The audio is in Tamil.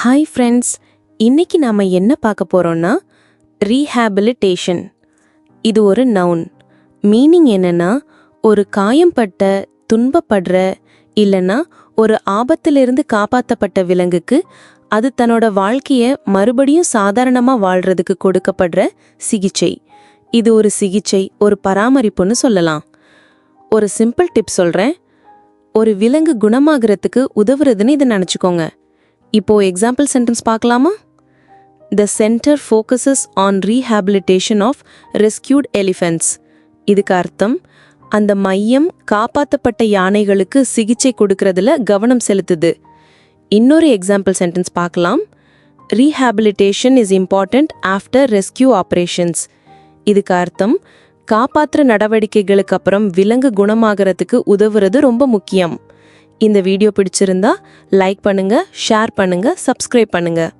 ஹாய் ஃப்ரெண்ட்ஸ், இன்னைக்கு நாம் என்ன பார்க்க போகிறோன்னா ரீஹேபிலிட்டேஷன். இது ஒரு நவுன். மீனிங் என்னன்னா, ஒரு காயம்பட்ட, துன்பப்படுற இல்லைன்னா ஒரு ஆபத்திலிருந்து காப்பாற்றப்பட்ட விலங்குக்கு அது தன்னோட வாழ்க்கையை மறுபடியும் சாதாரணமாக வாழ்கிறதுக்கு கொடுக்கப்படுற சிகிச்சை. இது ஒரு சிகிச்சை, ஒரு பராமரிப்புன்னு சொல்லலாம். ஒரு சிம்பிள் டிப் சொல்கிறேன். ஒரு விலங்கு குணமாகறதுக்கு உதவுறதுன்னு இதை நினச்சிக்கோங்க. இப்போ எக்ஸாம்பிள் சென்டென்ஸ் பார்க்கலாமா? The center focuses on rehabilitation of rescued elephants. இதுக்கு அர்த்தம், அந்த மையம் காப்பாற்றப்பட்ட யானைகளுக்கு சிகிச்சை கொடுக்கறதுல கவனம் செலுத்துது. இன்னொரு எக்ஸாம்பிள் சென்டென்ஸ் பார்க்கலாம். Rehabilitation is important after rescue operations. இதுக்கு அர்த்தம், காப்பாற்ற நடவடிக்கைகளுக்கு அப்புறம் விலங்கு குணமாகறதுக்கு உதவுறது ரொம்ப முக்கியம். இந்த வீடியோ பிடிச்சிருந்தா லைக் பண்ணுங்க, ஷேர் பண்ணுங்க, சப்ஸ்கிரைப் பண்ணுங்க.